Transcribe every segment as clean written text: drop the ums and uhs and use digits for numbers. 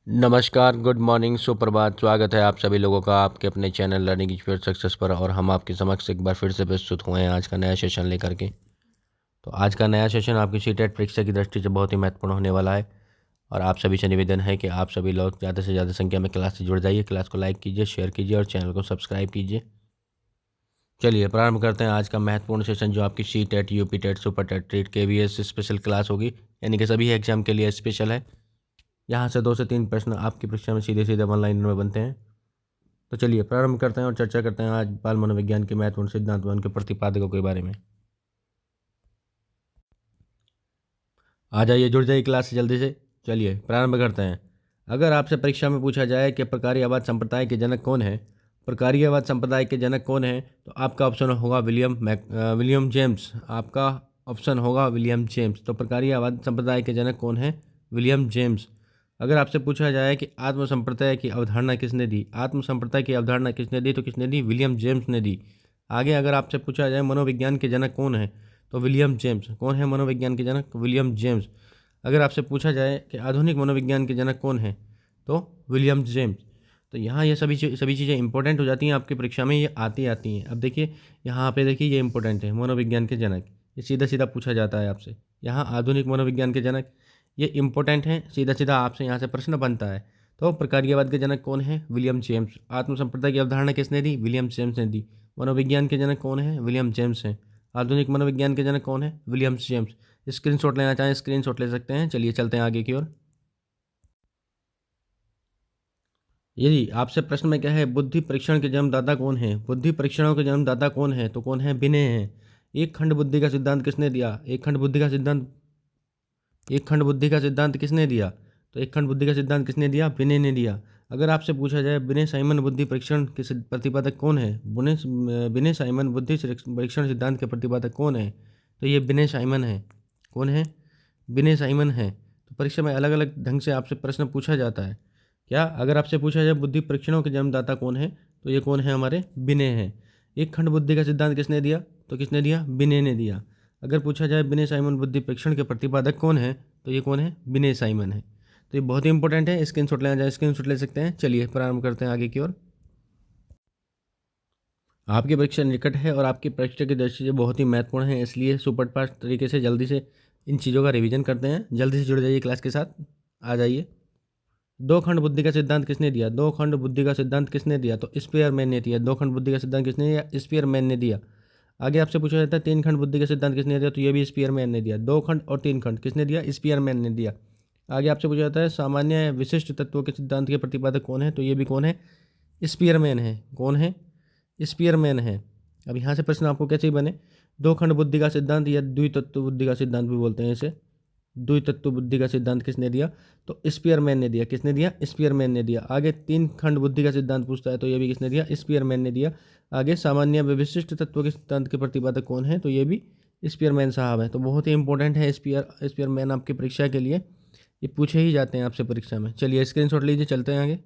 नमस्कार, good morning, सुप्रभात। स्वागत है आप सभी लोगों का आपके अपने चैनल लर्निंग इज सक्सेस पर। और हम आपके समक्ष एक बार फिर से प्रस्तुत हुए हैं आज का नया सेशन लेकर के। तो आज का नया सेशन आपकी सीटेट परीक्षा की दृष्टि से बहुत ही महत्वपूर्ण होने वाला है। और आप सभी से निवेदन है कि आप सभी लोग ज़्यादा से ज़्यादा संख्या में क्लास से जुड़ जाइए, क्लास को लाइक कीजिए, शेयर कीजिए और चैनल को सब्सक्राइब कीजिए। चलिए प्रारंभ करते हैं आज का महत्वपूर्ण सेशन, जो आपकी CTET, UP TET, super TET, ट्रीट, केवीएस स्पेशल क्लास होगी, यानी कि सभी एग्जाम के लिए स्पेशल है। यहाँ से 2 से 3 प्रश्न आपकी परीक्षा में सीधे सीधे ऑनलाइन में बनते हैं। तो चलिए प्रारंभ करते हैं और चर्चा करते हैं आज बाल मनोविज्ञान के महत्वपूर्ण सिद्धांत व उनके प्रतिपादकों के बारे में। आ जाइए, जुड़ जाइए क्लास से जल्दी से। चलिए प्रारंभ करते हैं। अगर आपसे परीक्षा में पूछा जाए कि प्रकार्यवाद संप्रदाय के जनक कौन है, प्रकार्यवाद संप्रदाय के जनक कौन है, तो आपका ऑप्शन होगा विलियम जेम्स। आपका ऑप्शन होगा विलियम जेम्स। तो प्रकार्यवाद संप्रदाय के जनक कौन है? William James. अगर आपसे पूछा जाए कि आत्म संप्रदाय की अवधारणा किसने दी, आत्म संप्रदाय की अवधारणा किसने दी, तो किसने दी? विलियम जेम्स ने दी। आगे अगर आपसे पूछा जाए मनोविज्ञान के जनक कौन है, तो विलियम जेम्स। कौन है मनोविज्ञान के जनक? William James. अगर आपसे पूछा जाए कि आधुनिक मनोविज्ञान के जनक कौन है, तो विलियम जेम्स। तो यहाँ ये सभी चीज़ें इंपॉर्टेंट हो जाती हैं आपकी परीक्षा में, ये आती हैं। अब देखिए यहाँ पे, देखिए ये इंपॉर्टेंट है, मनोविज्ञान के जनक, ये सीधा सीधा पूछा जाता है आपसे। यहाँ आधुनिक मनोविज्ञान के जनक, ये इंपॉर्टेंट है, सीधा सीधा आपसे यहाँ से प्रश्न बनता है। तो प्रकार्यवाद के जनक कौन है? William James. आत्म संप्रदाय की अवधारणा किसने दी? विलियम जेम्स ने दी। मनोविज्ञान के जनक कौन है? विलियम जेम्स हैं। आधुनिक मनोविज्ञान के जनक कौन है? William James. स्क्रीनशॉट लेना चाहें स्क्रीनशॉट ले सकते हैं। चलिए चलते हैं आगे की ओर। यदि आपसे प्रश्न में क्या है, बुद्धि परीक्षण के जन्मदाता कौन है? बुद्धि परीक्षणों के जन्मदाता कौन है? तो कौन है? बिने हैं। एक खंड बुद्धि का सिद्धांत किसने दिया? एक खंड बुद्धि का सिद्धांत किसने दिया? तो एक खंड बुद्धि का सिद्धांत किसने दिया? बिने ने दिया। अगर आपसे पूछा जाए बिने साइमन बुद्धि परीक्षण के प्रतिपादक कौन है, बिने साइमन बुद्धि परीक्षण सिद्धांत के प्रतिपादक कौन है, तो ये बिने साइमन है। कौन है? बिने साइमन है। तो परीक्षा में अलग अलग ढंग से आपसे प्रश्न पूछा जाता है। क्या अगर आपसे पूछा जाए बुद्धि परीक्षणों के जन्मदाता कौन है, तो ये कौन है? हमारे बिने हैं। एक खंड बुद्धि का सिद्धांत किसने दिया? तो किसने दिया? बिने ने दिया। अगर पूछा जाए बिने साइमन बुद्धि परीक्षण के प्रतिपादक कौन है, तो ये कौन है? बिने साइमन है। तो ये बहुत ही इंपॉर्टेंट है, स्क्रीनशॉट लेना जाए स्क्रीनशॉट ले सकते हैं। चलिए प्रारंभ करते हैं आगे की ओर। आपकी परीक्षा निकट है और आपकी परीक्षा की दृष्टि से बहुत ही महत्वपूर्ण है, इसलिए सुपरफास्ट तरीके से जल्दी से इन चीज़ों का रिवीजन करते हैं। जल्दी से जुड़ जाइए क्लास के साथ, आ जाइए। दो खंड बुद्धि का सिद्धांत किसने दिया? दो खंड बुद्धि का सिद्धांत किसने दिया? तो स्पीयरमैन ने दिया। दो खंड बुद्धि का सिद्धांत किसने दिया? स्पीयरमैन ने दिया। आगे आपसे पूछा जाता है तीन खंड बुद्धि का सिद्धांत किसने दिया? तो ये भी स्पीयरमैन ने दिया। दो खंड और तीन खंड किसने दिया? स्पीयरमैन ने दिया। आगे आपसे पूछा जाता है सामान्य विशिष्ट तत्वों के सिद्धांत के प्रतिपादक कौन है? तो ये भी कौन है? स्पीयरमैन है। कौन है? स्पीयरमैन है। अब यहाँ से प्रश्न आपको कैसे बने? दो खंड बुद्धि का सिद्धांत या द्वितत्व बुद्धि का सिद्धांत भी बोलते हैं इसे। द्वितत्व बुद्धि का सिद्धांत किसने दिया? तो स्पीयरमैन ने दिया। किसने दिया? स्पीयरमैन ने दिया। आगे तीन खंड बुद्धि का सिद्धांत पूछता है, तो ये भी किसने दिया? स्पीयरमैन ने दिया। आगे सामान्य व विशिष्ट तत्व के सिद्धांत के प्रतिपादक कौन है? तो ये भी स्पीयरमैन साहब है। तो बहुत ही इंपॉर्टेंट है स्पीयरमैन आपकी परीक्षा के लिए, ये पूछे ही जाते हैं आपसे परीक्षा में। चलिए स्क्रीनशॉट लीजिए, चलते हैं आगे।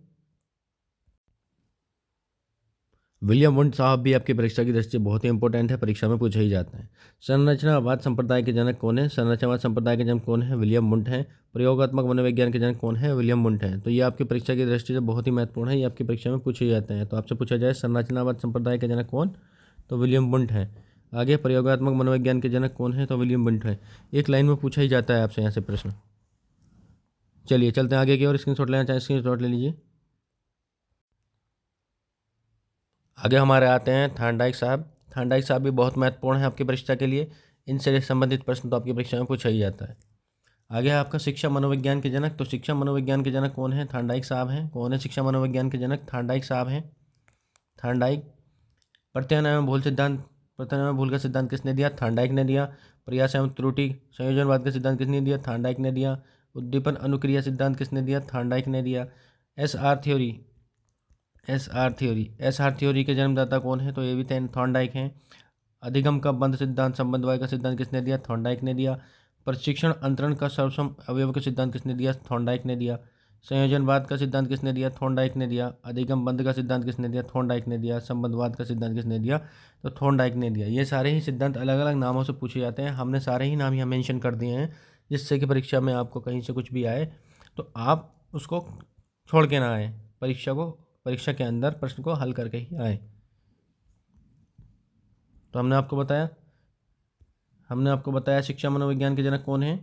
विलियम वुंड साहब भी आपकी परीक्षा की दृष्टि से बहुत ही इंपॉर्टेंट है, परीक्षा में पूछे ही जाते हैं। संरचनावाद संप्रदाय के जनक कौन है? संरचनावाद संप्रदाय के जनक कौन है? विलियम वुंड हैं। प्रयोगात्मक मनोविज्ञान के जनक कौन है? विलियम वुंड हैं। तो ये आपकी परीक्षा की दृष्टि से बहुत ही महत्वपूर्ण है, ये आपकी परीक्षा में पूछे जाते हैं। तो आपसे पूछा जाए संरचनावाद संप्रदाय के जनक कौन, तो विलियम वुंड हैं। आगे प्रयोगात्मक मनोविज्ञान के जनक कौन है, तो विलियम वुंड है। एक लाइन में पूछा ही जाता है आपसे यहाँ से प्रश्न। चलिए चलते हैं आगे की और स्क्रीनशॉट लेना चाहें स्क्रीनशॉट ले लीजिए। आगे हमारे आते हैं थार्नडाइक साहब। थार्नडाइक साहब भी बहुत महत्वपूर्ण है आपकी परीक्षा के लिए, इनसे संबंधित प्रश्न तो आपकी परीक्षा में पूछा ही जाता है। आगे है आपका शिक्षा मनोविज्ञान के जनक। तो शिक्षा मनोविज्ञान के जनक कौन है? थार्नडाइक साहब हैं। कौन है शिक्षा मनोविज्ञान के जनक? थार्नडाइक साहब हैं। थार्नडाइक। प्रत्यानय एवं भूल सिद्धांत, प्रत्यानय एवं भूल का सिद्धांत किसने दिया? थार्नडाइक ने दिया। प्रयास एवं त्रुटि संयोजनवाद का सिद्धांत किसने दिया? थार्नडाइक ने दिया। उद्दीपन अनुक्रिया सिद्धांत किसने दिया? थार्नडाइक ने दिया। S R theory, S R theory के जन्मदाता कौन है? तो ये भी थॉर्नडाइक हैं। अधिगम का बंध सिद्धांत, संबंधवाद का सिद्धांत किसने दिया? थॉर्नडाइक ने दिया। प्रशिक्षण अंतरण का सर्वसम अवयव का सिद्धांत किसने दिया? थॉर्नडाइक ने दिया। संयोजनवाद का सिद्धांत किसने दिया? थॉर्नडाइक ने दिया। अधिगम बंध का सिद्धांत किसने दिया? थॉर्नडाइक ने दिया। संबंधवाद का सिद्धांत किसने दिया? तो थॉर्नडाइक ने दिया। ये सारे ही सिद्धांत अलग अलग नामों से पूछे जाते हैं, हमने सारे ही नाम यहाँ मेंशन कर दिए हैं, जिससे कि परीक्षा में आपको कहीं से कुछ भी आए तो आप उसको छोड़ के ना आए, परीक्षा के अंदर प्रश्न को हल करके ही आए। तो हमने आपको बताया शिक्षा मनोविज्ञान के जनक कौन है,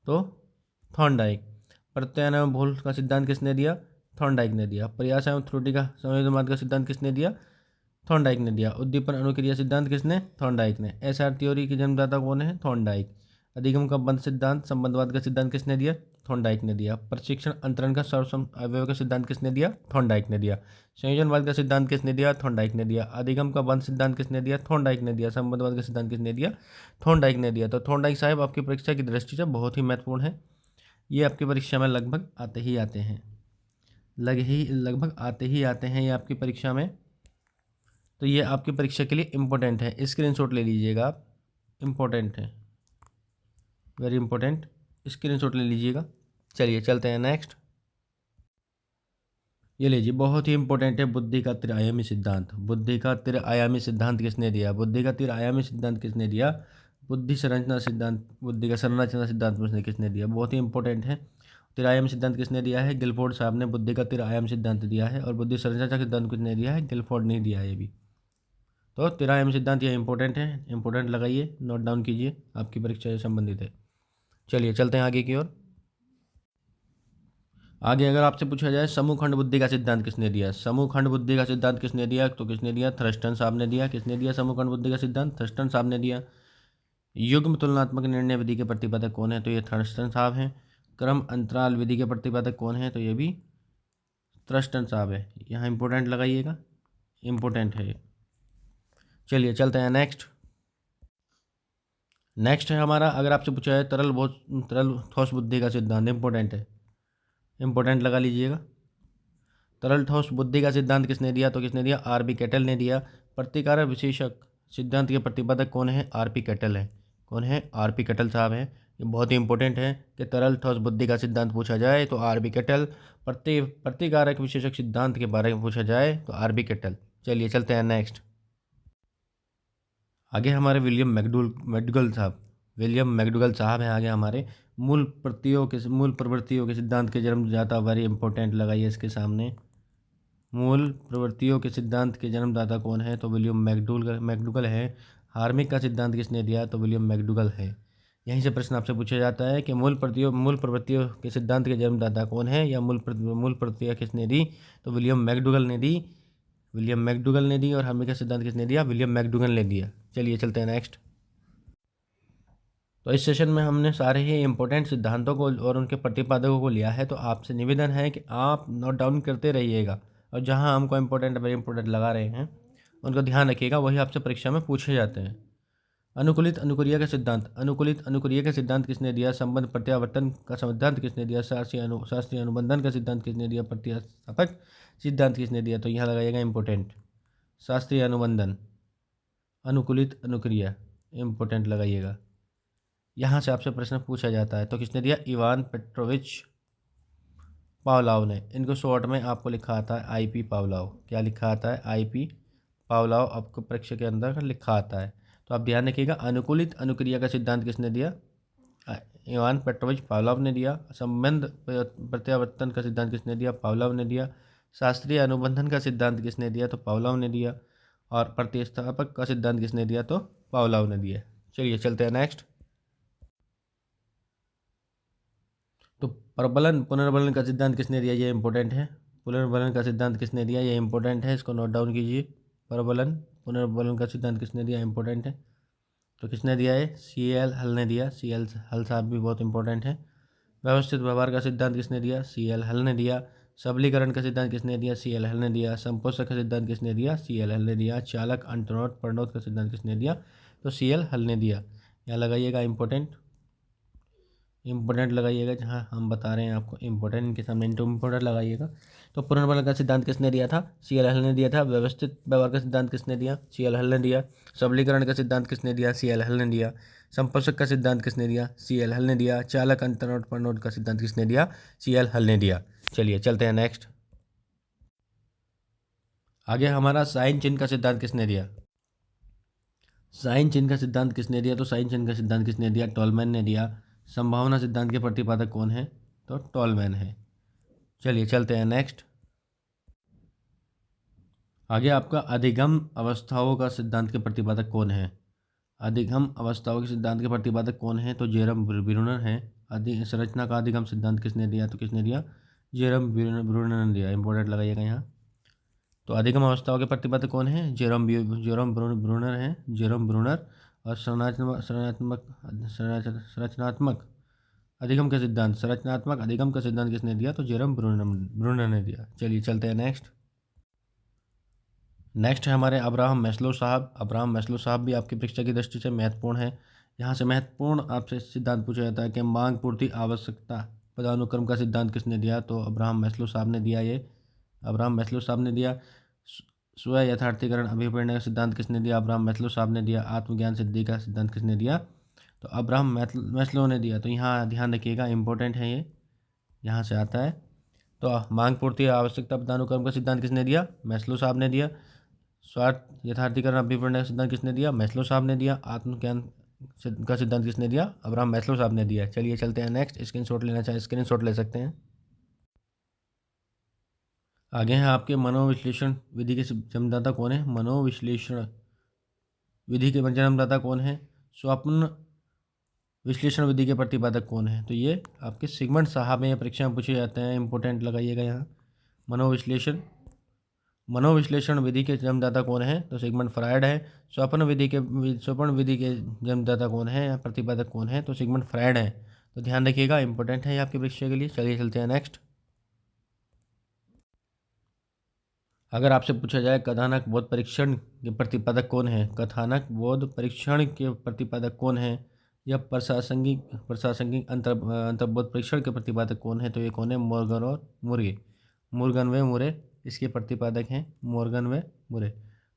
तो थॉर्नडाइक। प्रत्यायन एवं भूल का सिद्धांत किसने दिया, थॉर्नडाइक ने दिया। प्रयास एवं त्रुटि का संयोजनवाद का सिद्धांत किसने दिया, थॉर्नडाइक ने दिया। उद्दीपन अनुक्रिया सिद्धांत किसने, थॉर्नडाइक ने। एसआर थ्योरी के जन्मदाता कौन है, थॉर्नडाइक। अधिगम का बंध सिद्धांत संबंधवाद का सिद्धांत किसने दिया, थॉर्नडाइक ने दिया। प्रशिक्षण अंतरण का सर्वसम अवयव का सिद्धांत किसने दिया, थॉर्नडाइक ने दिया। संयोजनवाद का सिद्धांत किसने दिया, थॉर्नडाइक ने दिया। अधिगम का बंध सिद्धांत किसने दिया, थॉर्नडाइक ने दिया। संबंधवाद का सिद्धांत किसने दिया, थॉर्नडाइक ने दिया। तो थॉर्नडाइक साहब आपकी परीक्षा की दृष्टि से बहुत ही महत्वपूर्ण है। ये आपकी परीक्षा में लगभग आते ही आते हैं, लगभग आते ही आते हैं ये आपकी परीक्षा में। तो ये आपकी परीक्षा के लिए इम्पोर्टेंट है, स्क्रीनशॉट ले लीजिएगा आप, इम्पोर्टेंट है, वेरी इंपॉर्टेंट, स्क्रीनशॉट ले लीजिएगा। चलिए चलते हैं नेक्स्ट। ये लीजिए, बहुत ही इंपॉर्टेंट है, बुद्धि का त्रिआयामी सिद्धांत। बुद्धि का त्रिआयामी सिद्धांत किसने दिया, बुद्धि का त्रिआयामी सिद्धांत किसने दिया, बुद्धि संरचना सिद्धांत, बुद्धि का संरचना सिद्धांत उसने किसने दिया, बहुत ही इंपॉर्टेंट है। त्रिआयामी सिद्धांत किसने दिया है, गिलफोर्ड साहब ने बुद्धि का त्रिआयामी सिद्धांत दिया है। और बुद्धि संरचना सिद्धांत किसने दिया है, गिलफोर्ड ने दिया है ये भी। तो त्रिआयामी सिद्धांत ये इंपॉर्टेंट है, इंपॉर्टेंट लगाइए, नोट डाउन कीजिए, आपकी परीक्षा से संबंधित है। चलिए चलते हैं आगे की ओर। आगे अगर आपसे पूछा जाए समूह खंड बुद्धि का सिद्धांत किसने दिया, समूह खंड बुद्धि का सिद्धांत किसने दिया, तो किसने दिया, थर्स्टन साहब ने दिया। किसने दिया समूह खंड बुद्धि का सिद्धांत, थर्स्टन साहब ने दिया। युग्म तुलनात्मक निर्णय विधि के प्रतिपादक कौन है, तो ये थर्स्टन साहब हैं। क्रम अंतराल विधि के प्रतिपादक कौन है, तो ये भी थर्स्टन साहब है। यहाँ इंपॉर्टेंट लगाइएगा, इंपॉर्टेंट है। चलिए चलते हैं नेक्स्ट। नेक्स्ट है हमारा, अगर आपसे पूछा जाए तरल ठोस बुद्धि का सिद्धांत, इंपॉर्टेंट है, इंपॉर्टेंट लगा लीजिएगा। तरल ठोस बुद्धि का सिद्धांत किसने दिया, तो किसने दिया, आर बी कैटल ने दिया। प्रतिकारक विशेषक सिद्धांत के प्रतिपादक कौन है, आर पी कैटल है। कौन है, आर पी कैटल साहब है। ये बहुत ही इंपॉर्टेंट है कि तरल ठोस बुद्धि का सिद्धांत पूछा जाए तो आर बी कैटल, प्रतिकारक विशेषक सिद्धांत के बारे में पूछा जाए तो आर बी कैटल। चलिए चलते हैं नेक्स्ट। आगे हमारे विलियम मैकडूगल साहब हैं आगे हमारे। मूल प्रवृत्तियों के सिद्धांत के जन्मदाता, वेरी इंपॉर्टेंट लगाइए इसके सामने। मूल प्रवृत्तियों के सिद्धांत के जन्मदाता कौन है, तो विलियम मैकडूगल है। हार्मिक का सिद्धांत किसने दिया, तो विलियम मैकडूगल है। यहीं से प्रश्न आपसे पूछा जाता है कि मूल प्रवृत्तियों के सिद्धांत के जन्मदाता कौन है, या मूल प्रवृत्तियाँ किसने दी, तो विलियम मैकडूगल ने दी। और हार्मिक का सिद्धांत किसने दिया, विलियम मैकडूगल ने दिया। चलिए चलते हैं नेक्स्ट। तो इस सेशन में हमने सारे ही इंपॉर्टेंट सिद्धांतों को और उनके प्रतिपादकों को लिया है। तो आपसे निवेदन है कि आप नोट डाउन करते रहिएगा, और जहां हमको इंपॉर्टेंट वेरी इंपॉर्टेंट लगा रहे हैं उनको ध्यान रखिएगा, वही आपसे परीक्षा में पूछे जाते हैं। अनुकूलित अनुक्रिया का सिद्धांत किसने दिया, संबंध प्रत्यावर्तन का सिद्धांत किसने दिया, शास्त्रीय अनुबंधन का सिद्धांत किसने दिया, प्रतिस्थापक सिद्धांत किसने दिया, तो यहाँ लगाइएगा इंपॉर्टेंट, शास्त्रीय अनुबंधन, अनुकूलित अनुक्रिया, इंपॉर्टेंट लगाइएगा। यहाँ से आपसे प्रश्न पूछा जाता है। तो किसने दिया, इवान पेट्रोविच पावलाव ने। इनको शॉर्ट में आपको लिखा आता है आईपी पावलाव। क्या लिखा आता है, आईपी पावलाव आपको परीक्षा के अंदर लिखा आता है। तो आप ध्यान रखिएगा, अनुकूलित अनुक्रिया का सिद्धांत किसने दिया, इवान पेट्रोविच पावलाव ने दिया। संबंध प्रत्यावर्तन का सिद्धांत किसने दिया, पावलाव ने दिया। शास्त्रीय अनुबंधन का सिद्धांत किसने दिया, तो पावलाव ने दिया। और प्रतिस्थापक का सिद्धांत किसने दिया, तो पावलाव ने दिया। चलिए चलते हैं नेक्स्ट। तो पुनर्बलन का सिद्धांत किसने दिया, ये इंपॉर्टेंट है। पुनर्बलन का सिद्धांत किसने दिया, ये इंपॉर्टेंट है, इसको नोट डाउन कीजिए। पुनर्बलन का सिद्धांत किसने दिया, इंपॉर्टेंट है। तो किसने दिया है, सी एल हल ने दिया। सी एल हल साहब भी बहुत इंपॉर्टेंट है। व्यवस्थित व्यवहार का सिद्धांत किसने दिया, सी एल हल ने दिया। सबलीकरण का सिद्धांत किसने दिया, सी एल हल ने दिया। संपोषक का सिद्धांत किसने दिया, सी एल हल ने दिया। चालक अंतरोध प्रणोद का सिद्धांत किसने दिया, तो सी एल हल ने दिया। यहाँ लगाइएगा इंपॉर्टेंट लगाइएगा, जहाँ हम बता रहे हैं आपको इंपॉर्टेंट, इनके सामने इंपॉर्टेंट लगाइएगा। तो पुनर्बलन का सिद्धांत किसने दिया था, सी एल हल ने दिया था। व्यवस्थित व्यवहार का सिद्धांत किसने दिया, सी एल हल ने दिया। सबलीकरण का सिद्धांत किसने दिया, सी एल हल ने दिया। संपोषक का सिद्धांत किसने दिया, सी एल हल ने दिया। चालक अंतरोध प्रणोद का सिद्धांत किसने दिया, सी एल हल ने दिया। चलिए चलते हैं नेक्स्ट। आगे हमारा साइन चिन्ह का सिद्धांत किसने दिया, साइन चिन्ह का सिद्धांत किसने दिया, तो साइन चिन्ह का सिद्धांत किसने दिया, टॉलमैन ने दिया। संभावना सिद्धांत के प्रतिपादक कौन है, तो टॉलमैन है। चलिए चलते हैं नेक्स्ट। आगे आपका अधिगम अवस्थाओं का सिद्धांत के प्रतिपादक कौन है? अधिगम अवस्थाओं के सिद्धांत के प्रतिपादक कौन है? तो जेरम ब्रूनर है। संरचना का अधिगम सिद्धांत किसने दिया? तो किसने दिया? जेरम ब्रूनर ने दिया। इंपॉर्टेंट लगाइएगा यहाँ। तो अधिगम अवस्थाओं के प्रतिपादक कौन है? जेरम ब्रूनर है, जेरम ब्रूनर। और संरचनात्मक अधिगम का सिद्धांत, संरचनात्मक अधिगम का सिद्धांत किसने दिया? तो जेरम ब्रूनर ने दिया। चलिए चलते हैं नेक्स्ट। नेक्स्ट है हमारे अब्राहम मैस्लो साहब। अब्राहम मैस्लो साहब भी आपकी परीक्षा की दृष्टि से महत्वपूर्ण है। यहाँ से महत्वपूर्ण आपसे सिद्धांत पूछा जाता है कि मांग पूर्ति आवश्यकता पदानुक्रम का सिद्धांत किसने दिया? तो अब्राहम मैस्लो साहब ने दिया। ये अब्राहम मैस्लो साहब ने दिया। स्व यथार्थीकरण अभिप्रेरण का सिद्धांत किसने दिया? अब्राहम मैस्लो साहब ने दिया। आत्मज्ञान सिद्धि का सिद्धांत किसने दिया? तो अब्राहम मैस्लो ने दिया। तो यहाँ ध्यान रखिएगा, इंपॉर्टेंट है ये, यहाँ से आता है। तो मांग पूर्ति आवश्यकता पदानुक्रम का सिद्धांत किसने दिया? मैस्लो साहब ने दिया। स्वार्थ यथार्थीकरण अभिप्रेरण का सिद्धांत किसने दिया? मैस्लो साहब ने दिया। आत्मज्ञान का सिद्धांत किसने दिया? अब्राहम मैस्लो साहब ने दिया। चलिए चलते हैं नेक्स्ट। स्क्रीनशॉट लेना चाहे स्क्रीनशॉट ले सकते हैं। आगे हैं आपके मनोविश्लेषण विधि के जन्मदाता कौन है? मनोविश्लेषण विधि के जन्मदाता कौन है? स्वप्न विश्लेषण विधि के प्रतिपादक कौन है? तो ये आपके सिगमंड साहब में परीक्षा में पूछे जाते हैं। इंपॉर्टेंट लगाइएगा यहाँ। मनोविश्लेषण विधि के जन्मदाता कौन है? तो सिगमंड फ्रायड है। स्वप्न विधि के जन्मदाता कौन है या प्रतिपादक कौन है? तो सिगमंड फ्रायड है। तो ध्यान रखिएगा, इंपॉर्टेंट है ये आपकी परीक्षा के लिए। चलिए चलते हैं नेक्स्ट। अगर आपसे पूछा जाए कथानक बोध परीक्षण के प्रतिपादक कौन है? कथानक बोध परीक्षण के प्रतिपादक कौन है? या प्रशासनिक अंतर्बोध परीक्षण के प्रतिपादक कौन है? तो ये कौन है? मॉर्गन और मुरे। मुर्गन व मुरे इसके प्रतिपादक हैं, मॉर्गन व मुरे।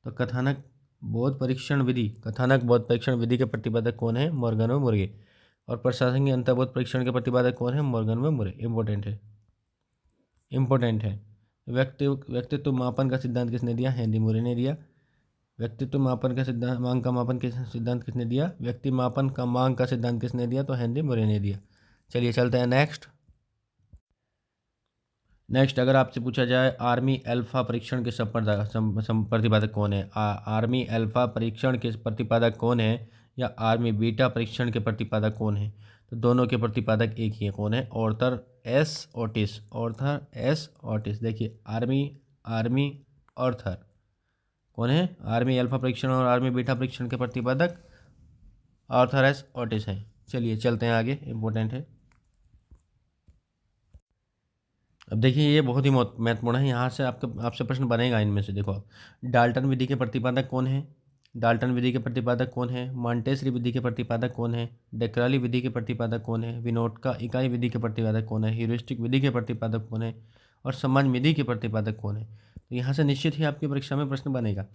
तो कथानक बोध परीक्षण विधि के प्रतिपादक कौन है? मॉर्गन व मुरे। और प्रशासनिक अंतर्बोध परीक्षण के प्रतिपादक कौन है? मॉर्गन व मुरे। इंपॉर्टेंट है। व्यक्तित्व मापन का सिद्धांत किसने दिया? हेनरी मुरे ने दिया। व्यक्तित्व मापन का सिद्धांत मांग का मापन के सिद्धांत किसने दिया? व्यक्ति मापन का मांग का सिद्धांत किसने दिया? तो हेनरी मुरे ने दिया। चलिए चलते हैं नेक्स्ट। अगर आपसे पूछा जाए आर्मी अल्फा परीक्षण के प्रतिपादक कौन है? आर्मी अल्फा परीक्षण के प्रतिपादक कौन है? या आर्मी बीटा परीक्षण के प्रतिपादक कौन है? तो दोनों के प्रतिपादक एक ही है। कौन है? Arthur S Otis. देखिए आर्मी ऑर्थर कौन है? आर्मी अल्फा परीक्षण और आर्मी बीटा परीक्षण के प्रतिपादक ऑर्थर एस ऑटिस है। चलिए चलते हैं आगे, इंपॉर्टेंट है। अब देखिए ये बहुत ही महत्वपूर्ण है। यहाँ से आपसे प्रश्न बनेगा इनमें से। देखो आप, डाल्टन विधि के प्रतिपादक कौन है? डाल्टन विधि के प्रतिपादक कौन है? मॉन्टेसरी विधि के प्रतिपादक कौन है? डेक्राली विधि के प्रतिपादक कौन है? विनोटका इकाई विधि के प्रतिपादक कौन है? ह्यूरिस्टिक विधि के प्रतिपादक कौन है? और सम्मान विधि के प्रतिपादक कौन है? तो यहाँ से निश्चित ही आपकी परीक्षा में प्रश्न बनेगा।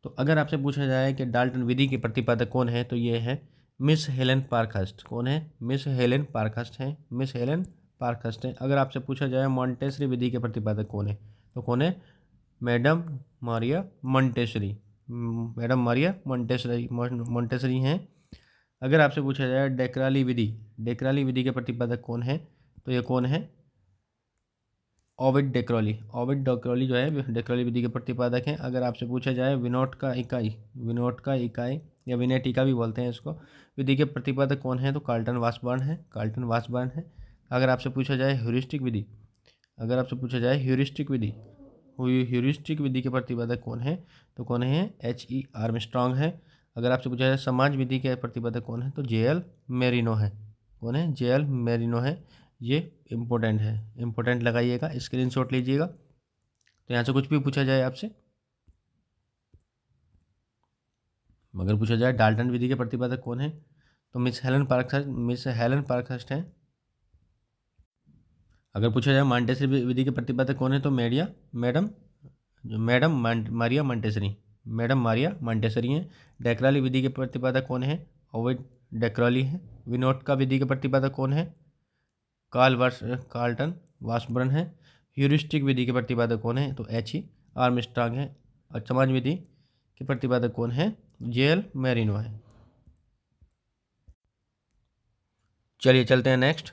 तो अगर आपसे पूछा जाए कि डाल्टन विधि के प्रतिपादक कौन है, तो ये है मिस हेलेन पार्कहर्स्ट। कौन है? मिस हेलेन पार्कहर्स्ट है। मिस हेलेन पार्कहर्स्ट है। अगर आपसे पूछा जाए मॉन्टेसरी विधि के प्रतिपादक कौन है, तो कौन है? Madam Maria Montessori. मॉन्टेसरी हैं। अगर आपसे पूछा जाए डेक्राली विधि के प्रतिपादक कौन है, तो ये कौन है? ओविड डेक्राली जो है डेक्राली विधि के प्रतिपादक हैं। अगर आपसे पूछा जाए विनोट का इकाई या विनेटिका भी बोलते हैं इसको, विधि के प्रतिपादक कौन है? तो कार्ल्टन वासबर्न है। अगर आपसे पूछा जाए ह्यूरिस्टिक विधि के प्रतिपादक कौन है, तो कौन है? H.E. आर्मस्ट्रांग है। अगर आपसे पूछा जाए समाज विधि के प्रतिपादक कौन है, तो J.L. मेरिनो है। कौन है? J.L. मेरिनो है। ये इंपॉर्टेंट है, इंपॉर्टेंट लगाइएगा, स्क्रीनशॉट लीजिएगा। तो यहाँ से कुछ भी पूछा जाए आपसे, अगर पूछा जाए डाल्टन विधि के प्रतिपादक कौन है, तो मिस हेलन पार्कहर्स्ट है। अगर पूछा जाए मॉन्टेसरी विधि के प्रतिपादक कौन है, तो मैडम मारिया मॉन्टेसरी हैं। डेक्राली विधि के प्रतिपादक कौन है? ओविड डेक्राली है। विनोटका विधि के प्रतिपादक कौन है? कार्ल्टन वासबर्न है। ह्यूरिस्टिक विधि के प्रतिपादक कौन है? तो H.E. आर्मस्ट्रांग है। और समाज विधि के प्रतिपादक कौन है? J.L. मेरिनो है। चलिए चलते हैं नेक्स्ट।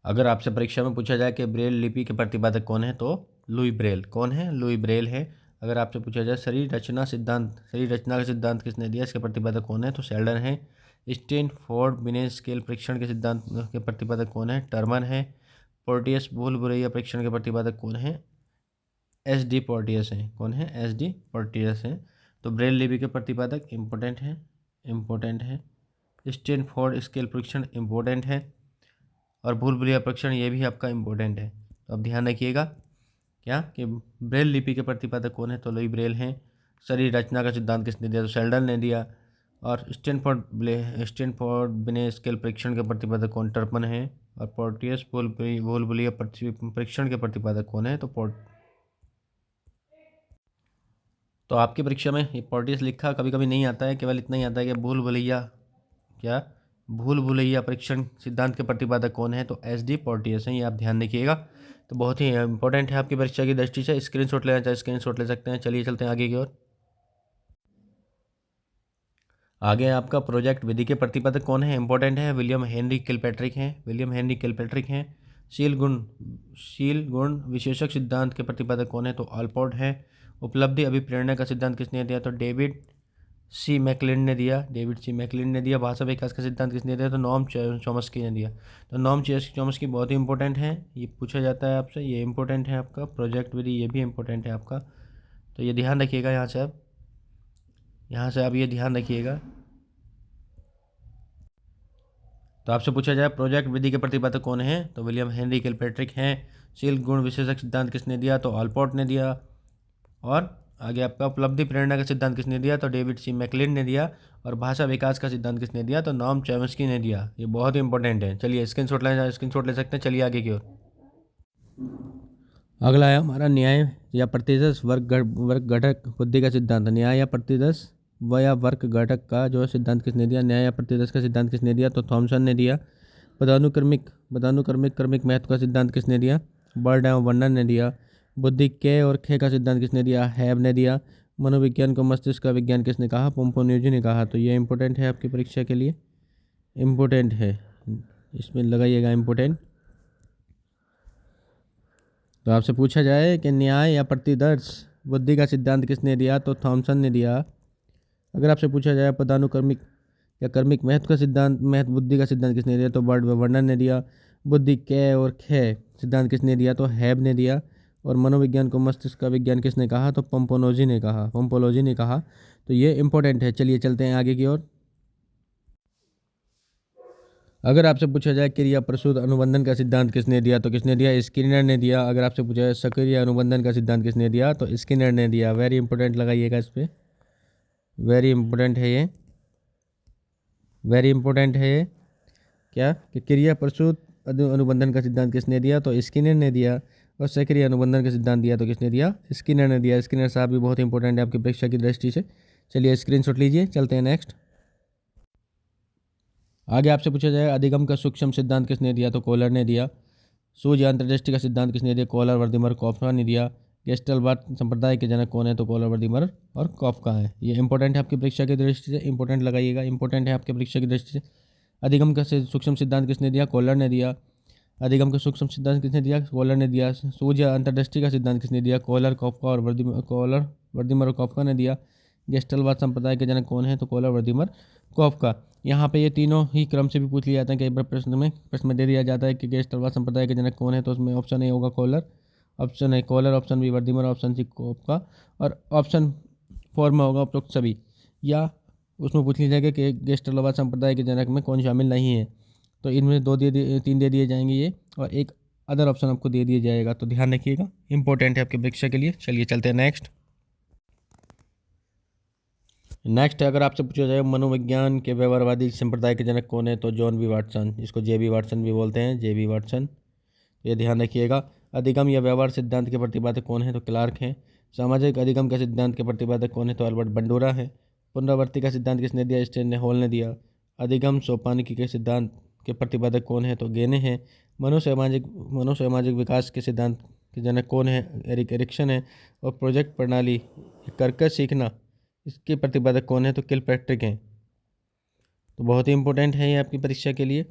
अगर आपसे परीक्षा में पूछा जाए कि ब्रेल लिपि के प्रतिपादक कौन है तो लुई ब्रेल। कौन है? लुई ब्रेल है। अगर आपसे पूछा जाए शरीर रचना का सिद्धांत किसने दिया, इसके प्रतिपादक कौन है तो शेल्डन है। स्टैनफोर्ड बिने स्केल परीक्षण के सिद्धांत के प्रतिपादक कौन है? टर्मन है। पोर्टियस भूल भुलैया परीक्षण के प्रतिपादक कौन है? एस डी पोर्टियस है। कौन है? एस डी पोर्टियस है। तो ब्रेल लिपि के प्रतिपादक इम्पोर्टेंट है। स्टैनफोर्ड स्केल परीक्षण इम्पोर्टेंट है और भूल भुलैया परीक्षण ये भी आपका इम्पोर्टेंट है। तो अब ध्यान रखिएगा क्या कि ब्रेल लिपि के प्रतिपादक कौन है तो लुई ब्रेल हैं। शरीर रचना का सिद्धांत किसने दिया तो शेल्डन ने दिया। और स्टैनफोर्ड बिने स्केल परीक्षण के प्रतिपादक कौन? टर्पन है। और पोर्टियस भूल भुलैया परीक्षण के प्रतिपादक कौन है तो आपकी परीक्षा में ये पोर्टियस लिखा कभी कभी नहीं आता है, केवल इतना ही आता है कि भूल भुलैया परीक्षण सिद्धांत के प्रतिपादक कौन है तो एस डी पोर्टियस हैं। ये आप ध्यान रखिएगा। तो बहुत ही इंपॉर्टेंट है आपकी परीक्षा की दृष्टि से। स्क्रीनशॉट लेना चाहे स्क्रीनशॉट ले सकते हैं। चलिए चलते हैं आगे की ओर। आगे आपका प्रोजेक्ट विधि के प्रतिपादक कौन है? इंपॉर्टेंट है। विलियम हेनरी किलपैट्रिक हैं। शील गुण विशेषक सिद्धांत के प्रतिपादक कौन है तो ऑलपोर्ट है। उपलब्धि अभिप्रेरणा का सिद्धांत किसने दिया तो डेविड सी मैकलिन ने दिया। भाषा विकास का सिद्धांत किसने दिया तो नॉर्म चॉम्स्की ने दिया। तो नॉर्म चॉम्स्की बहुत ही इंपॉर्टेंट है, ये पूछा जाता है आपसे। ये इंपॉर्टेंट है आपका प्रोजेक्ट विधि, ये भी इंपॉर्टेंट है आपका। तो ये ध्यान रखिएगा। यहाँ से आप ये ध्यान रखिएगा। तो आपसे पूछा जाए प्रोजेक्ट विधि के प्रतिपादक कौन है तो विलियम हेनरी किलपैट्रिक हैं। शील गुण विशेषक सिद्धांत किसने दिया तो ऑलपोर्ट ने दिया। और आगे आपका उपलब्धि प्रेरणा का सिद्धांत किसने दिया तो डेविड सी मैकलिन ने दिया। और भाषा विकास का सिद्धांत किसने दिया तो नॉर्म चॉम्स्की ने दिया। ये बहुत ही इंपॉर्टेंट है। चलिए स्क्रीनशॉट ले सकते हैं। चलिए आगे की ओर। अगला है हमारा न्याय या प्रतिदर्श वर्ग घटक बुद्धि का सिद्धांत। न्याय या प्रतिदर्श या वर्ग घटक का जो सिद्धांत किसने दिया? न्याय या प्रतिदर्श का सिद्धांत किसने दिया तो थॉमसन ने दिया। पदानुक्रमिक महत्व का सिद्धांत किसने दिया? बर्ड एवं वर्णन ने दिया। बुद्धि के और खे का सिद्धांत किसने दिया? हैब ने दिया। मनोविज्ञान को मस्तिष्क का विज्ञान किसने कहा? पोम्पोन्यूजी ने कहा। तो ये इंपॉर्टेंट है आपकी परीक्षा के लिए, इम्पोर्टेंट है, इसमें लगाइएगा इम्पोर्टेंट। तो आपसे पूछा जाए कि न्याय या प्रतिदर्श बुद्धि का सिद्धांत किसने दिया तो थॉमसन ने दिया। अगर आपसे पूछा जाए पदानुक्रमिक या कर्मिक महत्व बुद्धि का सिद्धांत किसने दिया तो बर्ड वर्णन ने दिया। बुद्धि के और खे सिद्धांत किसने दिया तो हैब ने दिया। और मनोविज्ञान को मस्तिष्क का विज्ञान किसने कहा तो पोम्पोलोजी ने कहा। तो ये इंपॉर्टेंट है। चलिए चलते हैं आगे की ओर। अगर आपसे पूछा जाए क्रिया प्रसूत अनुबंधन का सिद्धांत किसने दिया तो किसने दिया? स्किनर ने दिया। अगर आपसे पूछा जाए सक्रिय अनुबंधन का सिद्धांत किसने दिया तो स्किनर ने दिया। वेरी इंपॉर्टेंट लगाइएगा इस पर, वेरी इंपॉर्टेंट है ये, वेरी इंपॉर्टेंट है ये। क्या कि क्रिया प्रसूत अनुबंधन का सिद्धांत किसने दिया तो स्किनर ने दिया। और सक्रिय अनुबंधन का सिद्धांत दिया तो किसने दिया? स्किनर ने दिया। स्किनर साहब भी बहुत इंपॉर्टेंट है आपकी परीक्षा की दृष्टि से। चलिए स्क्रीनशॉट लीजिए। चलते हैं नेक्स्ट। आगे आपसे पूछा जाए अधिगम का सूक्ष्म सिद्धांत किसने दिया तो कोलर ने दिया। सूझ या अंतर्दृष्टि का सिद्धांत किसने दिया? कोलर, वर्दीमर, कॉफ्का ने दिया। गेस्टलवाद संप्रदाय के जनक कौन है तो कोलर, वर्दीमर और कॉफ्का है। ये इंपॉर्टेंट है आपकी परीक्षा की दृष्टि से, इंपॉर्टेंट लगाइएगा, इंपॉर्टेंट है आपकी परीक्षा की दृष्टि से। अधिगम का सूक्ष्म सिद्धांत किसने दिया? कोलर ने दिया। अधिगम का सूक्ष्म सिद्धांत किसने दिया? कोलर ने दिया। सूझ या अंतर्दृष्टि का सिद्धांत किसने दिया? कोलर, कॉफ्का और वर्दीमर और कॉफ्का ने दिया। गेस्टलवाद संप्रदाय के जनक कौन है तो कोलर, वर्दीमर, कॉफ्का। यहाँ पे ये तीनों ही क्रम से भी पूछ लिया जाता है। कई बार प्रश्न में दे दिया जाता है कि गेस्टलवाद संप्रदाय के जनक कौन है, तो उसमें ऑप्शन ए होगा Kohler, option A Kohler, option B Wertheimer, option C Koffka और ऑप्शन 4 में होगा उपरोक्त सभी। या उसमें पूछ लिया जाएगा कि गेस्टलवाद संप्रदाय के जनक में कौन शामिल नहीं है, तो इनमें 3 दे दिए जाएंगे ये, और एक अदर ऑप्शन आपको दे दिया जाएगा। तो ध्यान रखिएगा, इंपॉर्टेंट है आपकी परीक्षा के लिए। चलिए चलते हैं नेक्स्ट। अगर आपसे पूछा जाए मनोविज्ञान के व्यवहारवादी संप्रदाय के जनक कौन है तो जॉन बी वाटसन, जिसको जे.बी. वाटसन भी बोलते हैं, जे.बी. वाटसन। ये ध्यान रखिएगा। अधिगम या व्यवहार सिद्धांत के प्रतिपादक कौन है तो क्लार्क हैं। सामाजिक अधिगम का सिद्धांत के प्रतिपादक कौन है तो अल्बर्ट बंडूरा है। पुनरावृत्ति का सिद्धांत किसने दिया? स्टेन हॉल ने दिया। अधिगम सोपानिकी के सिद्धांत के प्रतिपादक कौन है तो गेने हैं। मनोसामाजिक विकास के सिद्धांत के जनक कौन है? एरिक्सन है। और प्रोजेक्ट प्रणाली करके सीखना, इसके प्रतिपादक कौन है तो किलपैट्रिक हैं। तो बहुत ही इंपॉर्टेंट है ये आपकी परीक्षा के लिए।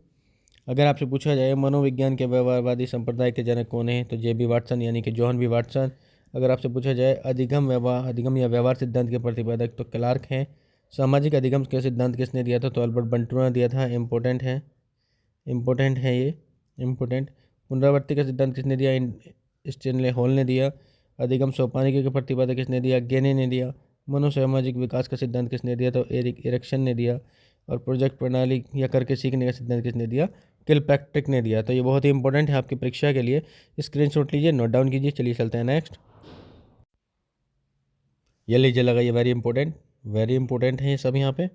अगर आपसे पूछा जाए मनोविज्ञान के व्यवहारवादी संप्रदाय के जनक कौन है, तो जे.बी. वाटसन यानी कि जॉन बी. वाटसन। अगर आपसे पूछा जाए अधिगम या व्यवहार सिद्धांत के प्रतिपादक, तो क्लार्क हैं। सामाजिक अधिगम के सिद्धांत किसने दिया था, तो अल्बर्ट बंटू ने दिया था। इम्पोर्टेंट है ये इम्पोर्टेंट। पुनरावृत्ति का सिद्धांत किसने दिया, स्टेनले हॉल ने दिया। अधिगम सोपानिक का प्रतिपादक किसने दिया, गेने ने दिया। मनोसामाजिक विकास का सिद्धांत किसने दिया, तो एरिक एरिक्सन ने दिया। और प्रोजेक्ट प्रणाली या करके सीखने का सिद्धांत किसने दिया, किलपैट्रिक ने दिया। तो ये बहुत ही इंपॉर्टेंट है आपकी परीक्षा के लिए, स्क्रीनशॉट लीजिए, नोट डाउन कीजिए। चलिए चलते हैं नेक्स्ट। ये लीजिए लगाइए, वेरी इंपॉर्टेंट है ये सब। यहाँ पे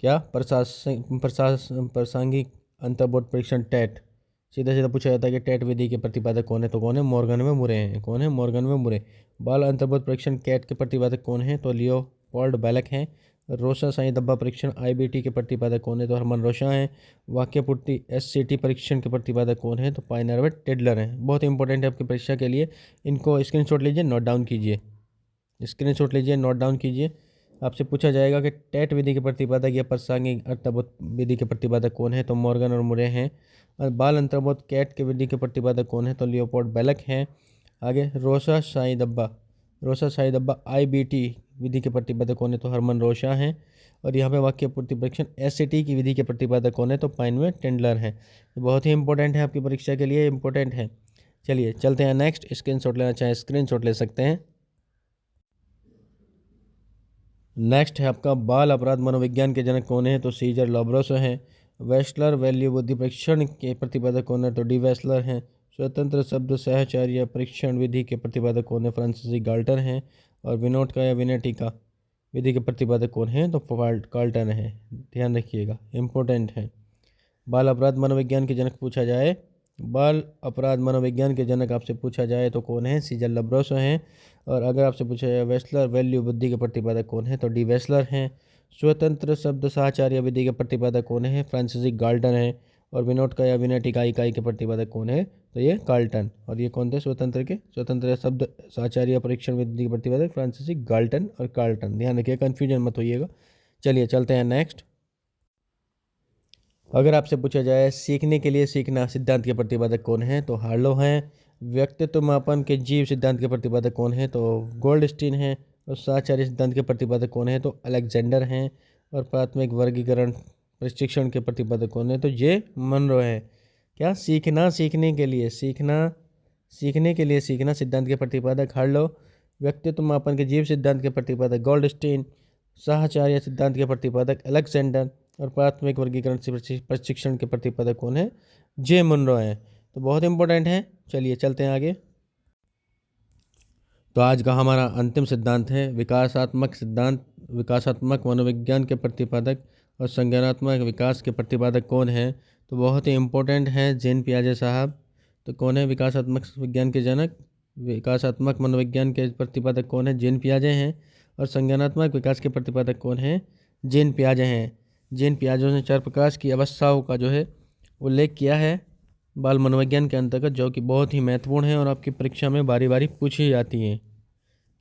क्या प्रासंगिक अंतर्बोध परीक्षण टेट, सीधा सीधा पूछा जाता है कि टेट विधि के प्रतिपादक कौन है, तो कौन है, मॉर्गन व मुरे हैं। कौन है, मॉर्गन व मुरे। बाल अंतर्बोध परीक्षण कैट के प्रतिपादक कौन है, तो लियोपोल्ड बेलक हैं। रोशा साई दब्बा परीक्षण आईबीटी के प्रतिपादक कौन है, तो हरमन रोशा हैं। वाक्यपूर्ति एससीटी परीक्षण के प्रतिपादक कौन है, तो पाइनर व टेडलर हैं। बहुत इंपॉर्टेंट है आपकी परीक्षा के लिए, इनको स्क्रीनशॉट लीजिए, नोट डाउन कीजिए। स्क्रीनशॉट लीजिए, नोट डाउन कीजिए। आपसे पूछा जाएगा कि टेट विधि के प्रतिपादक या प्रासंगिक अंतर्बोध विधि के प्रतिपादक कौन है, तो मॉर्गन और मुरे हैं। और बाल अंतर्बोध कैट के विधि के प्रतिपादक कौन है, तो लियोपोल्ड बेलक हैं। आगे रोशा साई दब्बा आईबीटी विधि के प्रतिपादक कौन है, तो हरमन रोशा हैं। और यहाँ पे वाक्य पूर्ति परीक्षण एससीटी की विधि के प्रतिपादक कौन है, तो पाइनवे टेंडलर हैं। ये बहुत ही इंपॉर्टेंट है आपकी परीक्षा के लिए, इंपॉर्टेंट है। चलिए चलते हैं नेक्स्ट। स्क्रीनशॉट लेना चाहें स्क्रीनशॉट ले सकते हैं। नेक्स्ट है आपका बाल अपराध मनोविज्ञान के जनक कौन है, तो सीजर लॉब्रोसो हैं। वेस्लर वैल्यू बुद्धि परीक्षण के प्रतिपादक कौन है, तो डी वेस्लर हैं। स्वतंत्र शब्द सहचार्य परीक्षण विधि के प्रतिपादक कौन है, फ्रांसीसी गाल्टर हैं। और विनोद का या विनेटी का विधि के प्रतिपादक कौन है, तो कार्ल्टन है। ध्यान रखिएगा, इंपॉर्टेंट है। बाल अपराध मनोविज्ञान के जनक पूछा जाए, बाल अपराध मनोविज्ञान के जनक आपसे पूछा जाए तो कौन है, सीजर लब्रोसो हैं। और अगर आपसे पूछा जाए वेस्लर वैल्यू बुद्धि के प्रतिपादक कौन है, तो डी वेस्लर हैं। स्वतंत्र शब्द साहचार्य विधि के प्रतिपादक कौन है, फ्रांसीसी गाल्टन है। और विनोद का या विनेटी का इकाई के प्रतिपादक कौन है, तो ये कार्ल्टन। और ये कौन थे, स्वतंत्र शब्द साहचार्य परीक्षण विधि के प्रतिपादक फ्रांसीसी गाल्टन और कार्ल्टन। ध्यान रखिए, कन्फ्यूजन मत होइएगा। चलिए चलते हैं नेक्स्ट। अगर आपसे पूछा जाए सीखने के लिए सीखना सिद्धांत के प्रतिपादक कौन है, तो हार्लो हैं। व्यक्तित्व मापन के जीव सिद्धांत के प्रतिपादक कौन है, तो गोल्डस्टीन हैं। और साहचर्य सिद्धांत के प्रतिपादक कौन है, तो अलेक्जेंडर हैं। और प्राथमिक वर्गीकरण प्रशिक्षण के प्रतिपादक कौन है, तो जे मनरो है। क्या सीखने के लिए सीखना सिद्धांत के प्रतिपादक हार्लो। व्यक्तित्व मापन के जीव सिद्धांत के प्रतिपादक गोल्डस्टीन। साहचर्य सिद्धांत के प्रतिपादक अलेक्जेंडर। और प्राथमिक वर्गीकरण से प्रशिक्षण के प्रतिपादक कौन है, जे मुनरो हैं। तो बहुत इंपॉर्टेंट है। चलिए चलते हैं आगे। तो आज का हमारा अंतिम सिद्धांत है विकासात्मक सिद्धांत। विकासात्मक मनोविज्ञान के प्रतिपादक और संज्ञानात्मक विकास के प्रतिपादक कौन है, तो बहुत ही इंपॉर्टेंट है जेन पियाजे साहब। तो कौन है विकासात्मक विज्ञान के जनक, विकासात्मक मनोविज्ञान के प्रतिपादक कौन है, जेन पियाजे हैं। और संज्ञानात्मक विकास के प्रतिपादक कौन है, जेन पियाजे हैं। जेन पियाजे ने चार प्रकाश की अवस्थाओं का जो है उल्लेख किया है बाल मनोविज्ञान के अंतर्गत, जो कि बहुत ही महत्वपूर्ण है और आपकी परीक्षा में बारी बारी पूछी जाती हैं।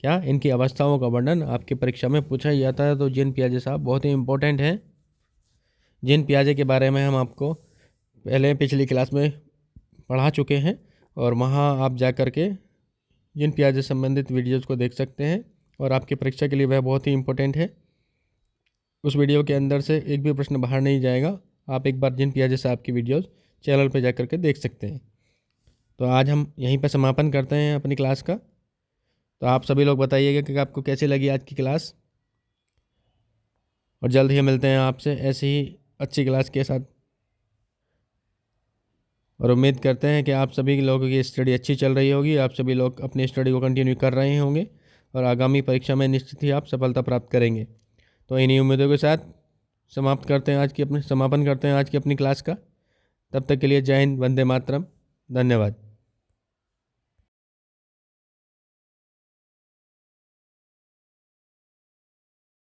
क्या इनकी अवस्थाओं का वर्णन आपकी परीक्षा में पूछा ही जाता है। तो जेन पियाजे साहब बहुत ही इंपॉर्टेंट है। जेन पियाजे के बारे में हम आपको पहले पिछली क्लास में पढ़ा चुके हैं और वहाँ आप जा कर के जेन पियाजे संबंधित वीडियोज़ को देख सकते हैं और आपकी परीक्षा के लिए वह बहुत ही इंपॉर्टेंट है। उस वीडियो के अंदर से एक भी प्रश्न बाहर नहीं जाएगा। आप एक बार जेन पियाजे साहब की वीडियोज़ चैनल पर जा कर के देख सकते हैं। तो आज हम यहीं पर समापन करते हैं अपनी क्लास का। तो आप सभी लोग बताइएगा कि आपको कैसी लगी आज की क्लास, और जल्द ही मिलते हैं आपसे ऐसी ही अच्छी क्लास के साथ। और उम्मीद करते हैं कि आप सभी लोगों की स्टडी अच्छी चल रही होगी, आप सभी लोग अपनी स्टडी को कंटिन्यू कर रहे होंगे और आगामी परीक्षा में निश्चित ही आप सफलता प्राप्त करेंगे। तो इन्हीं उम्मीदों के साथ समापन करते हैं आज की अपनी क्लास का। तब तक के लिए जय हिंद, वंदे मातरम, धन्यवाद।